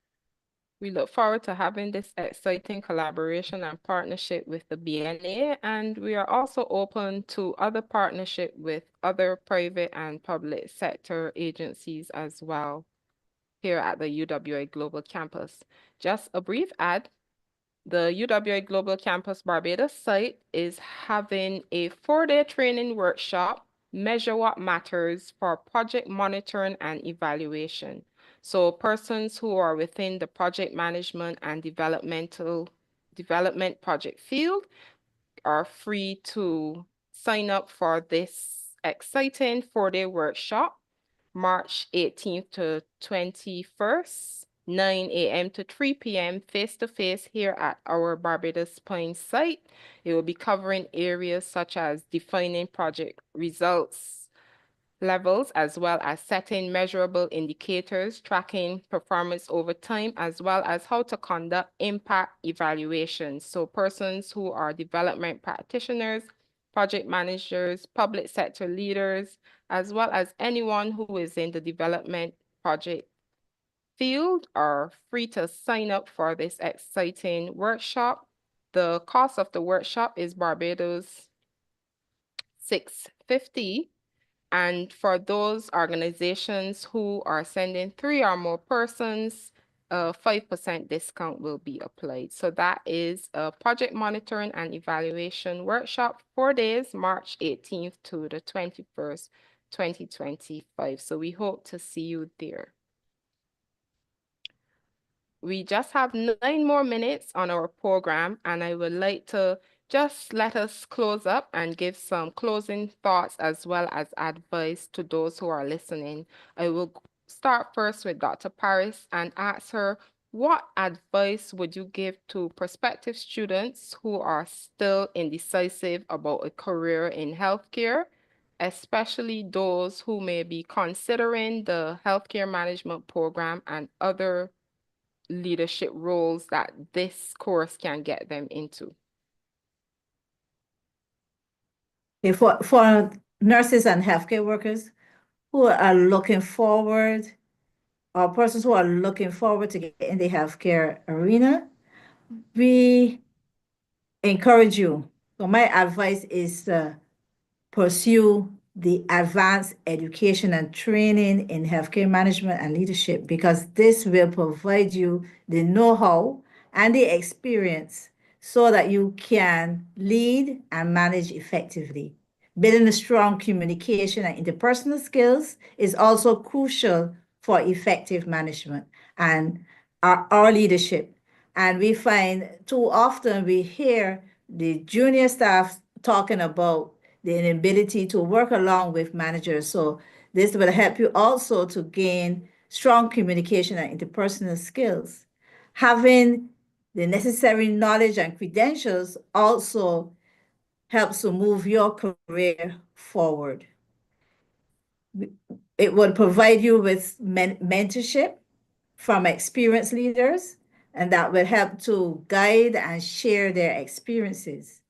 We look forward to having this exciting collaboration and partnership with the BNA, and we are also open to other partnership with other private and public sector agencies as well here at the UWA Global Campus. Just a brief ad. The UWA Global Campus Barbados site is having a 4-day training workshop, Measure What Matters, for project monitoring and evaluation. So persons who are within the project management and development project field are free to sign up for this exciting 4-day workshop, March 18th to 21st, 9 a.m. to 3 p.m. face-to-face here at our Barbados Point site. It will be covering areas such as defining project results levels, as well as setting measurable indicators, tracking performance over time, as well as how to conduct impact evaluations. So persons who are development practitioners, project managers, public sector leaders, as well as anyone who is in the development project field are free to sign up for this exciting workshop. The cost of the workshop is Barbados $650. And for those organizations who are sending 3 or more persons, a 5% discount will be applied. So that is a project monitoring and evaluation workshop, 4 days, March 18th to the 21st, 2025. So we hope to see you there. We just have 9 more minutes on our program, and I would like to just let us close up and give some closing thoughts as well as advice to those who are listening. I will start first with Dr. Paris and ask her, what advice would you give to prospective students who are still indecisive about a career in healthcare, especially those who may be considering the healthcare management program and other leadership roles that this course can get them into? Okay, for nurses and healthcare workers who are looking forward, or persons who are looking forward to get in the healthcare arena, we encourage you. So my advice is to pursue the advanced education and training in healthcare management and leadership, because this will provide you the know-how and the experience so that you can lead and manage effectively. Building a strong communication and interpersonal skills is also crucial for effective management and our leadership. And we find too often we hear the junior staff talking about the inability to work along with managers. So this will help you also to gain strong communication and interpersonal skills. Having the necessary knowledge and credentials also helps to move your career forward. It will provide you with mentorship from experienced leaders, and that will help to guide and share their experiences.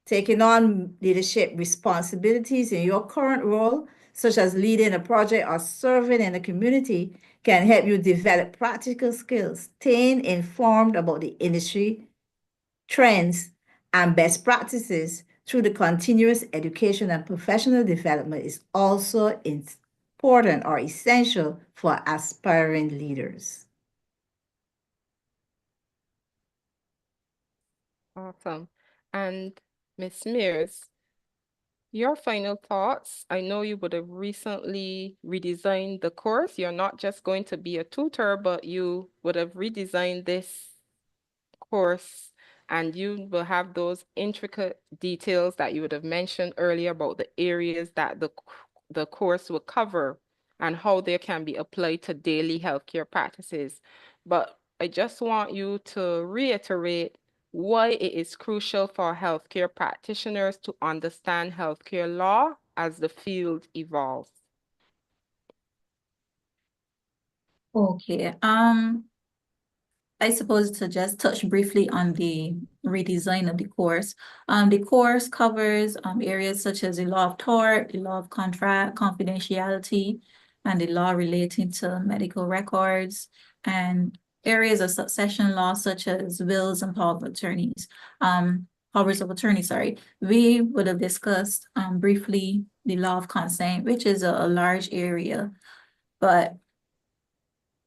Taking on leadership responsibilities in your current role, such as leading a project or serving in a community, can help you develop practical skills. Staying informed about the industry trends and best practices through the continuous education and professional development is also important or essential for aspiring leaders. Awesome. And Ms. Mears, your final thoughts. I know you would have recently redesigned the course. You're not just going to be a tutor, but you would have redesigned this course, and you will have those intricate details that you would have mentioned earlier about the areas that the course will cover and how they can be applied to daily healthcare practices. But I just want you to reiterate why it is crucial for healthcare practitioners to understand healthcare law as the field evolves. Okay. I suppose to just touch briefly on the redesign of the course. The course covers areas such as the law of tort, the law of contract, confidentiality, and the law relating to medical records. And areas of succession law, such as wills and powers of attorney, sorry, we would have discussed briefly the law of consent, which is a large area. But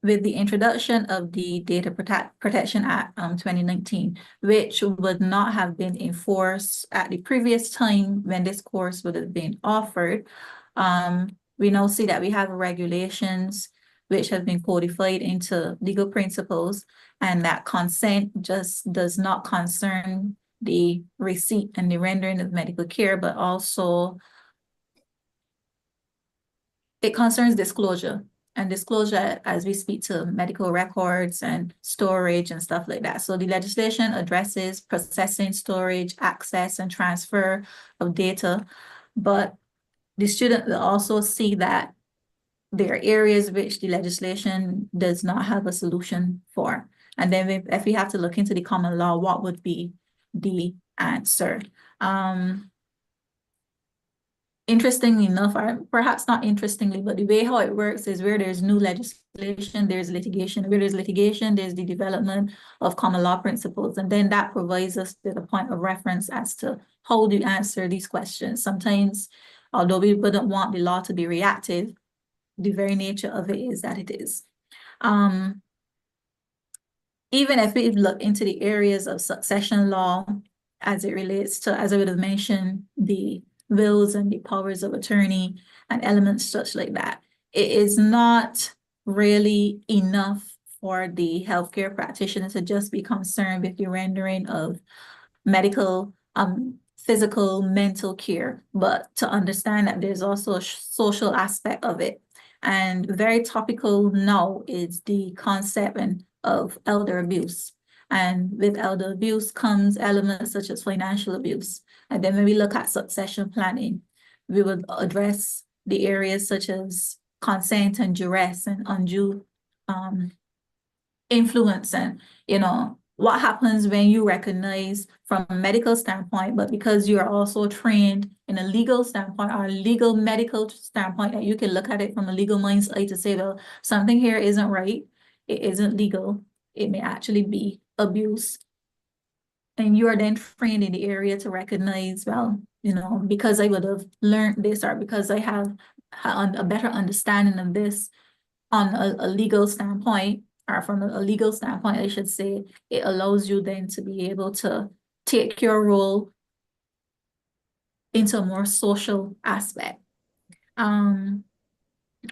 with the introduction of the Data Protection Act 2019, which would not have been enforced at the previous time when this course would have been offered, we now see that we have regulations which have been codified into legal principles, and that consent just does not concern the receipt and the rendering of medical care, but also it concerns disclosure. And disclosure as we speak to medical records and storage and stuff like that. So the legislation addresses processing, storage, access, and transfer of data. But the student will also see that there are areas which the legislation does not have a solution for. And then if we have to look into the common law, what would be the answer? Interestingly enough, or perhaps not interestingly, but the way how it works is where there's new legislation, there's litigation. Where there's litigation, there's the development of common law principles. And then that provides us with a point of reference as to how do you answer these questions. Sometimes, although we wouldn't want the law to be reactive, the very nature of it is that it is. Even if we look into the areas of succession law as it relates to, as I would have mentioned, the wills and the powers of attorney and elements such like that, it is not really enough for the healthcare practitioner to just be concerned with the rendering of medical, physical, mental care, but to understand that there's also a social aspect of it. And very topical now is the concept of elder abuse. And with elder abuse comes elements such as financial abuse. And then when we look at succession planning, we would address the areas such as consent and duress and undue influence, and, you know, what happens when you recognize from a medical standpoint, but because you're also trained in a legal standpoint or a legal medical standpoint, that you can look at it from a legal mind's eye to say, well, something here isn't right, it isn't legal, it may actually be abuse. And you are then trained in the area to recognize, well, you know, because I would have learned this, or because I have a better understanding of this on a legal standpoint, or from a legal standpoint, I should say, it allows you then to be able to take your role into a more social aspect.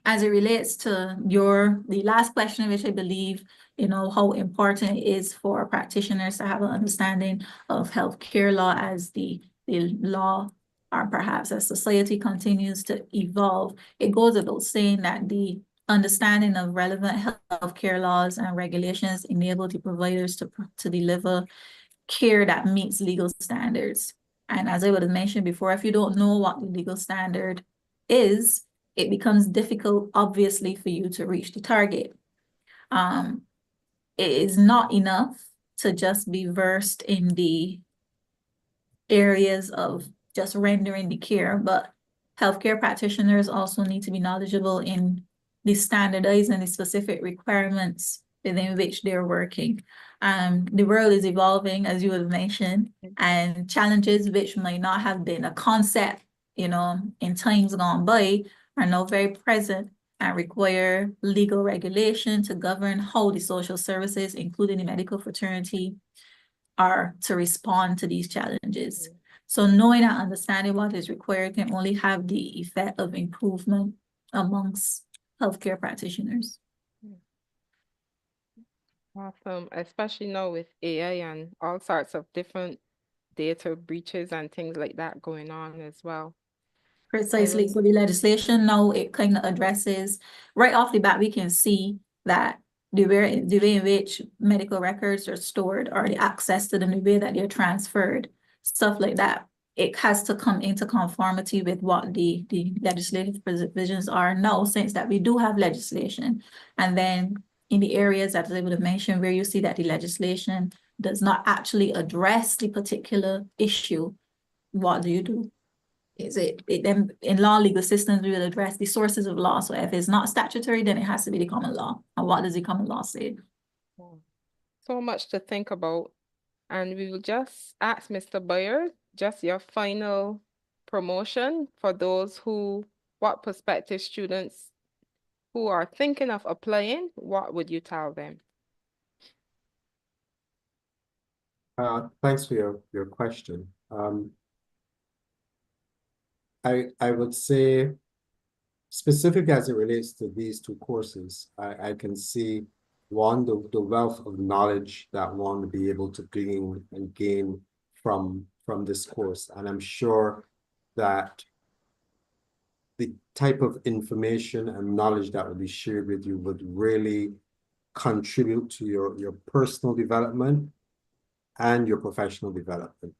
As it relates to the last question, which I believe, you know, how important it is for practitioners to have an understanding of healthcare law as the law, or perhaps as society continues to evolve, it goes without saying that the understanding of relevant healthcare laws and regulations enable the providers to deliver care that meets legal standards. And as I would have mentioned before, if you don't know what the legal standard is, it becomes difficult, obviously, for you to reach the target. It is not enough to just be versed in the areas of just rendering the care, but healthcare practitioners also need to be knowledgeable in the standardized and the specific requirements within which they're working. The world is evolving, as you have mentioned, and challenges which might not have been a concept, you know, in times gone by, are now very present and require legal regulation to govern how the social services, including the medical fraternity, are to respond to these challenges. So knowing and understanding what is required can only have the effect of improvement amongst healthcare practitioners. Awesome, especially now with AI and all sorts of different data breaches and things like that going on as well. Precisely. So the legislation now, it kind of addresses, right off the bat, we can see that the way in which medical records are stored, or the access to them, the way that they're transferred, stuff like that, it has to come into conformity with what the legislative provisions are now, since that we do have legislation. And then in the areas that I would have mentioned, where you see that the legislation does not actually address the particular issue, what do you do? Is it then in law legal systems, we will address the sources of law. So if it's not statutory, then it has to be the common law. And what does the common law say? Wow. So much to think about. And we will just ask Mr. Boyer, just your final promotion for those who, what prospective students who are thinking of applying, what would you tell them? Thanks for your question. I would say, specific as it relates to these two courses, I can see one, the wealth of knowledge that one will be able to glean and gain from this course. And I'm sure that the type of information and knowledge that will be shared with you would really contribute to your personal development and your professional development.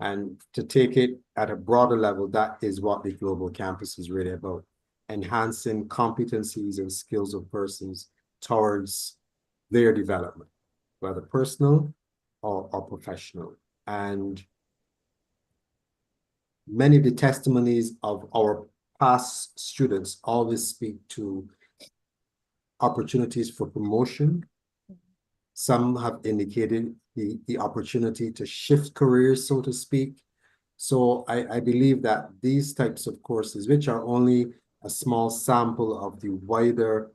And to take it at a broader level, that is what the Global Campus is really about, enhancing competencies and skills of persons towards their development, whether personal or professional. And many of the testimonies of our past students always speak to opportunities for promotion. Some have indicated the opportunity to shift careers, so to speak. So I believe that these types of courses, which are only a small sample of the wider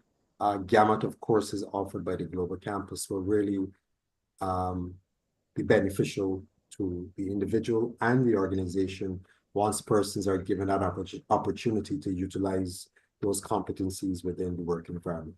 gamut of courses offered by the Global Campus, will really be beneficial to the individual and the organization once persons are given that opportunity to utilize those competencies within the work environment.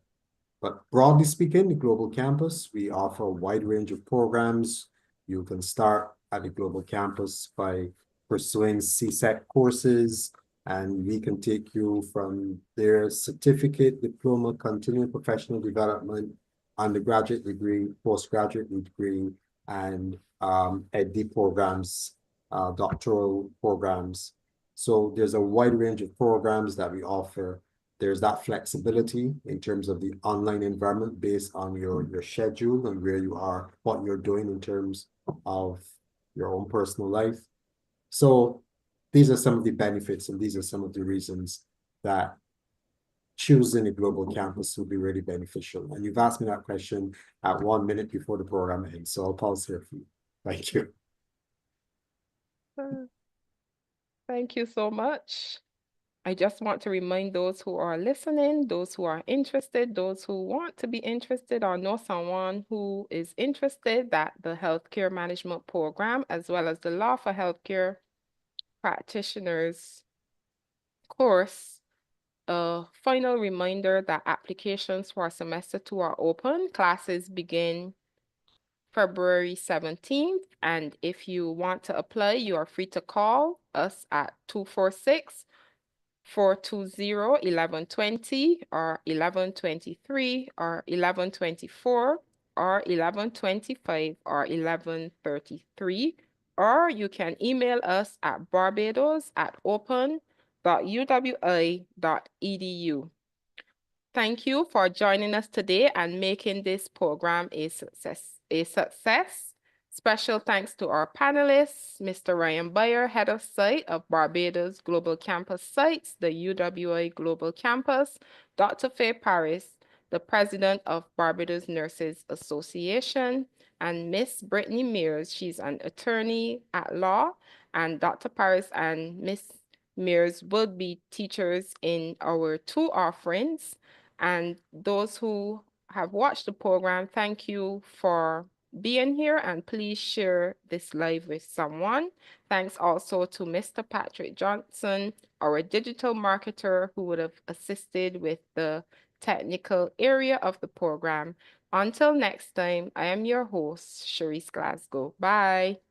But broadly speaking, the Global Campus, we offer a wide range of programs. You can start at the Global Campus by pursuing CSEC courses, and we can take you from their certificate, diploma, continuing professional development, undergraduate degree, postgraduate degree, and EdD programs, doctoral programs. So there's a wide range of programs that we offer. There's that flexibility in terms of the online environment based on your schedule and where you are, what you're doing in terms of your own personal life. So these are some of the benefits, and these are some of the reasons that choosing a Global Campus will be really beneficial. And you've asked me that question at 1 minute before the program ends, so I'll pause here for you. Thank you. Thank you so much. I just want to remind those who are listening, those who are interested, those who want to be interested or know someone who is interested, that the healthcare management program, as well as the law for healthcare practitioners course, a final reminder that applications for semester 2 are open. Classes begin February 17th. And if you want to apply, you are free to call us at 246-420-1120 or 1123 or 1124 or 1125 or 1133, or you can email us at barbados@open.uwi.edu. Thank you for joining us today and making this program a success. Special thanks to our panelists, Mr. Ryan Boyer, Head of Site of Barbados Global Campus Sites, the UWI Global Campus, Dr. Faye Paris, the President of Barbados Nurses Association, and Miss Brittany Mears. She's an attorney at law, and Dr. Paris and Miss Mears will be teachers in our 2 offerings. And those who have watched the program, thank you for being here, and please share this live with someone. Thanks also to Mr. Patrick Johnson, our digital marketer, who would have assisted with the technical area of the program. Until next time, I am your host, Cherise Glasgow. Bye.